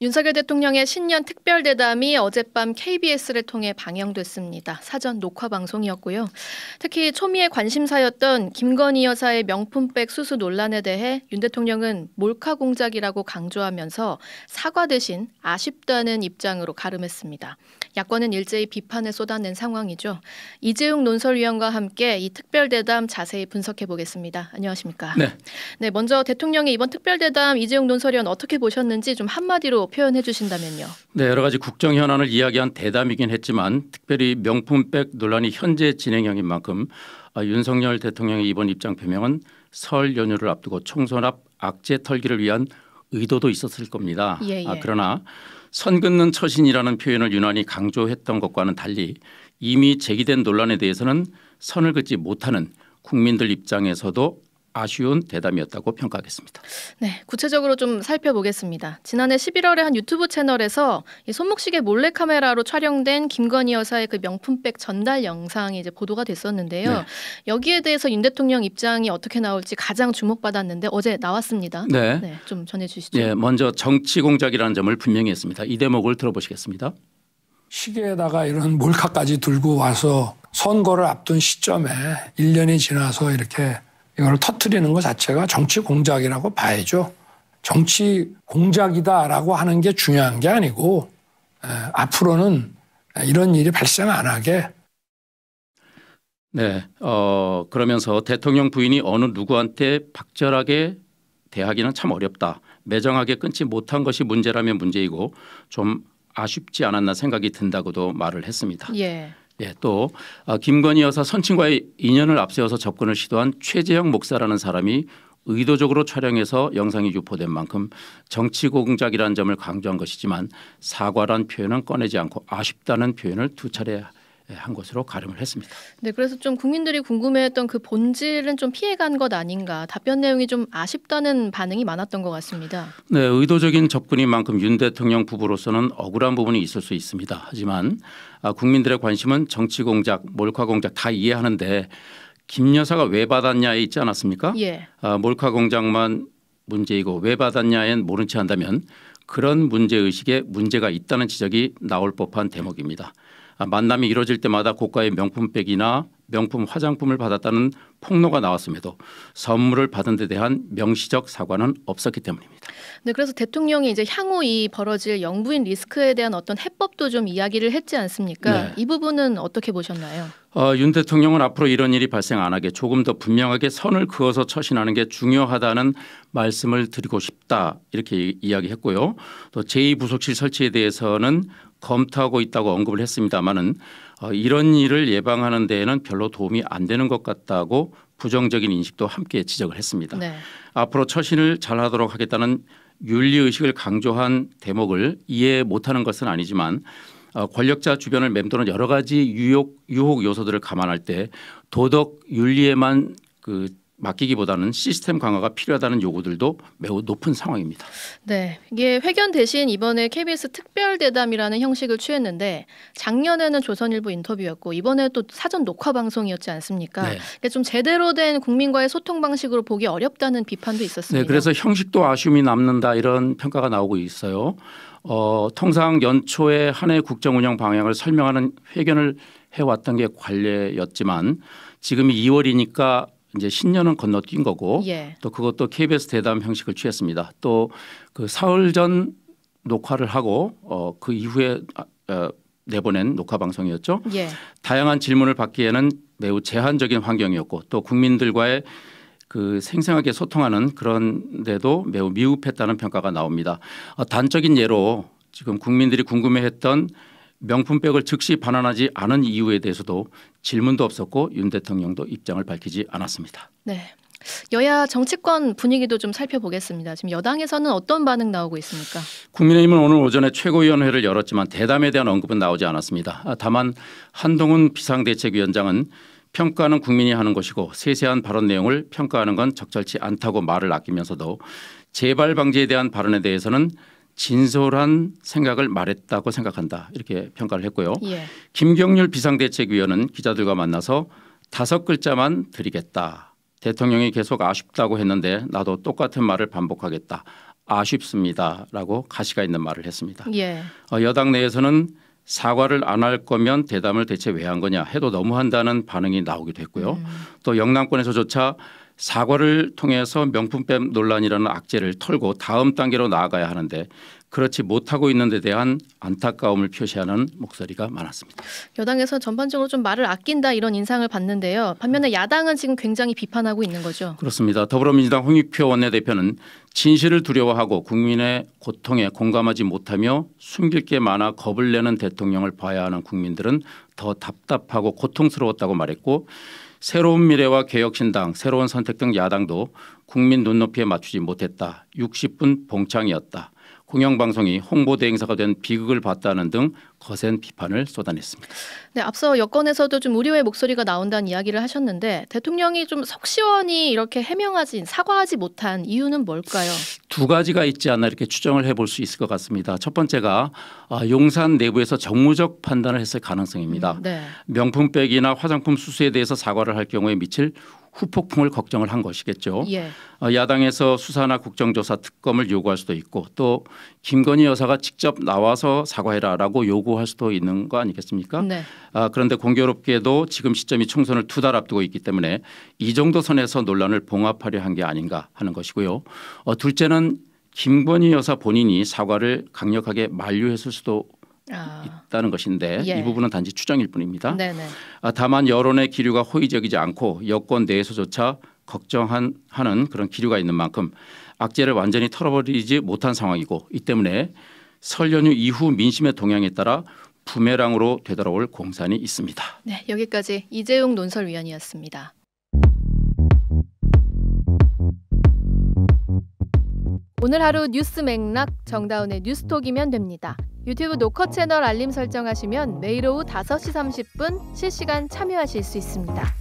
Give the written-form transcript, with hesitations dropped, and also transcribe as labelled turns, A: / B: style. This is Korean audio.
A: 윤석열 대통령의 신년 특별대담이 어젯밤 KBS를 통해 방영됐습니다. 사전 녹화 방송이었고요. 특히 초미의 관심사였던 김건희 여사의 명품백 수수 논란에 대해 윤 대통령은 몰카 공작이라고 강조하면서 사과 대신 아쉽다는 입장으로 가름했습니다. 야권은 일제히 비판을 쏟아낸 상황이죠. 이재용 논설위원과 함께 이 특별대담 자세히 분석해 보겠습니다. 안녕하십니까? 네, 먼저 대통령의 이번 특별대담 이재용 논설위원 어떻게 보셨는지 좀 한마디로 표현해 주신다면요.
B: 네, 여러 가지 국정 현안을 이야기한 대담이긴 했지만 특별히 명품백 논란이 현재 진행형인 만큼 윤석열 대통령의 이번 입장 표명은 설 연휴를 앞두고 총선 앞 악재 털기를 위한 의도도 있었을 겁니다. 그러나 선 긋는 처신이라는 표현을 유난히 강조했던 것과는 달리 이미 제기된 논란에 대해서는 선을 긋지 못하는 국민들 입장에서도 아쉬운 대담이었다고 평가하겠습니다.
A: 네, 구체적으로 좀 살펴보겠습니다. 지난해 11월에 한 유튜브 채널에서 이 손목시계 몰래카메라로 촬영된 김건희 여사의 그 명품백 전달 영상이 이제 보도가 됐었는데요.
B: 네.
A: 여기에 대해서 윤 대통령 입장이 어떻게 나올지 가장 주목받았는데 어제 나왔습니다.
B: 네,
A: 좀 전해주시죠.
B: 네, 먼저 정치 공작이라는 점을 분명히 했습니다. 이 대목을 들어보시겠습니다.
C: 시계에다가 이런 몰카까지 들고 와서 선거를 앞둔 시점에 1년이 지나서 이렇게 이걸 터뜨리는 것 자체가 정치 공작이라고 봐야죠. 정치 공작이다라고 하는 게 중요한 게 아니고 앞으로는 이런 일이 발생 안 하게.
B: 네, 그러면서 대통령 부인이 어느 누구한테 박절하게 대하기는 참 어렵다. 매정하게 끊지 못한 것이 문제라면 문제이고 좀 아쉽지 않았나 생각이 든다고도 말을 했습니다. 예, 또 김건희 여사 선친과의 인연을 앞세워서 접근을 시도한 최재형 목사라는 사람이 의도적으로 촬영해서 영상이 유포된 만큼 정치 공작이라는 점을 강조한 것이지만 사과란 표현은 꺼내지 않고 아쉽다는 표현을 두 차례 한 것으로 가름을 했습니다.
A: 네, 그래서 좀 국민들이 궁금해했던 그 본질은 좀 피해간 것 아닌가, 답변 내용이 좀 아쉽다는 반응이 많았던 것 같습니다.
B: 네, 의도적인 접근인 만큼 윤 대통령 부부로서는 억울한 부분이 있을 수 있습니다. 하지만 국민들의 관심은 정치 공작, 몰카 공작 다 이해하는데 김 여사가 왜 받았냐에 있지 않았습니까? 몰카 공작만 문제이고 왜 받았냐엔 모른 체 한다면 그런 문제의식에 문제가 있다는 지적이 나올 법한 대목입니다. 만남이 이루어질 때마다 고가의 명품백이나 명품 화장품을 받았다는 폭로가 나왔음에도 선물을 받은 데 대한 명시적 사과는 없었기 때문입니다.
A: 네, 그래서 대통령이 이제 향후 이 벌어질 영부인 리스크에 대한 어떤 해법도 좀 이야기를 했지 않습니까?
B: 네.
A: 이 부분은 어떻게 보셨나요?
B: 윤 대통령은 앞으로 이런 일이 발생 안 하게 조금 더 분명하게 선을 그어서 처신하는 게 중요하다는 말씀을 드리고 싶다 이렇게 이야기했고요. 또 제2부속실 설치에 대해서는 검토하고 있다고 언급을 했습니다마는 이런 일을 예방하는 데에는 별로 도움이 안 되는 것 같다고 부정적인 인식도 함께 지적을 했습니다. 앞으로 처신을 잘하도록 하겠다는 윤리의식을 강조한 대목을 이해 못하는 것은 아니지만 권력자 주변을 맴도는 여러 가지 유혹 요소들을 감안할 때 도덕 윤리에만 맡기기보다는 시스템 강화가 필요하다는 요구들도 매우 높은 상황입니다.
A: 네, 이게 회견 대신 이번에 KBS 특별대담이라는 형식을 취했는데 작년에는 조선일보 인터뷰였고 이번에 또 사전 녹화 방송이었지 않습니까? 그러니까 좀 제대로 된 국민과의 소통 방식으로 보기 어렵다는 비판도 있었습니다.
B: 네, 그래서 형식도 아쉬움이 남는다 이런 평가가 나오고 있어요. 통상 연초에 한 해 국정 운영 방향을 설명하는 회견을 해왔던 게 관례였지만 지금이 2월이니까 이제 신년은 건너뛴 거고 또 그것도 KBS 대담 형식을 취했습니다. 또 그 사흘 전 녹화를 하고 그 이후에 내보낸 녹화 방송이었죠. 다양한 질문을 받기에는 매우 제한적인 환경이었고 또 국민들과의 그 생생하게 소통하는 그런데도 매우 미흡했다는 평가가 나옵니다. 단적인 예로 지금 국민들이 궁금해했던 명품백을 즉시 반환하지 않은 이유에 대해서도 질문도 없었고 윤 대통령도 입장을 밝히지 않았습니다.
A: 네, 여야 정치권 분위기도 좀 살펴보겠습니다. 지금 여당에서는 어떤 반응 나오고 있습니까?
B: 국민의힘은 오늘 오전에 최고위원회를 열었지만 대담에 대한 언급은 나오지 않았습니다. 다만 한동훈 비상대책위원장은 평가는 국민이 하는 것이고 세세한 발언 내용을 평가하는 건 적절치 않다고 말을 아끼면서도 재발 방지에 대한 발언에 대해서는 진솔한 생각을 말했다고 생각한다 이렇게 평가를 했고요. 김경률 비상대책위원은 기자들과 만나서 5글자만 드리겠다. 대통령이 계속 아쉽다고 했는데 나도 똑같은 말을 반복하겠다. 아쉽습니다라고 가시가 있는 말을 했습니다.
A: 예.
B: 여당 내에서는 사과를 안 할 거면 대담을 대체 왜 한 거냐 해도 너무한다는 반응이 나오기도 했고요. 또 영남권에서조차 사과를 통해서 명품백 논란이라는 악재를 털고 다음 단계로 나아가야 하는데 그렇지 못하고 있는 데 대한 안타까움을 표시하는 목소리가 많았습니다.
A: 여당에서 전반적으로 좀 말을 아낀다 이런 인상을 받는데요. 반면에 야당은 지금 굉장히 비판하고 있는 거죠.
B: 그렇습니다. 더불어민주당 홍익표 원내대표는 진실을 두려워하고 국민의 고통에 공감하지 못하며 숨길 게 많아 겁을 내는 대통령을 봐야 하는 국민들은 더 답답하고 고통스러웠다고 말했고 새로운 미래와 개혁신당, 새로운 선택 등 야당도 국민 눈높이에 맞추지 못했다. 60분 봉창이었다. 공영방송이 홍보대행사가 된 비극을 봤다는 등 거센 비판을 쏟아냈습니다.
A: 네, 앞서 여권에서도 좀 우려의 목소리가 나온다는 이야기를 하셨는데 대통령이 좀 속 시원히 이렇게 사과하지 못한 이유는 뭘까요?
B: 두 가지가 있지 않나 이렇게 추정을 해볼 수 있을 것 같습니다. 첫 번째가 용산 내부에서 정무적 판단을 했을 가능성입니다.
A: 네.
B: 명품백이나 화장품 수수에 대해서 사과를 할 경우에 미칠 후폭풍을 걱정을 한 것이겠죠.
A: 예.
B: 야당에서 수사나 국정조사 특검을 요구할 수도 있고 또 김건희 여사가 직접 나와서 사과해라라고 요구할 수도 있는 거 아니겠습니까?
A: 네.
B: 그런데 공교롭게도 지금 시점이 총선을 2달 앞두고 있기 때문에 이 정도 선에서 논란을 봉합하려 한 게 아닌가 하는 것이고요. 둘째는 김건희 여사 본인이 사과를 강력하게 만류했을 수도 있다는 것인데
A: 예.
B: 이 부분은 단지 추정일 뿐입니다.
A: 네네.
B: 다만 여론의 기류가 호의적이지 않고 여권 내에서조차 걱정하는 그런 기류가 있는 만큼 악재를 완전히 털어버리지 못한 상황이고 이 때문에 설 연휴 이후 민심의 동향에 따라 부메랑으로 되돌아올 공산이 있습니다.
A: 네, 여기까지 이재용 논설위원이었습니다. 오늘 하루 뉴스 맥락 정다운의 뉴스톡이면 됩니다. 유튜브 노컷 채널 알림 설정하시면 매일 오후 5시 30분 실시간 참여하실 수 있습니다.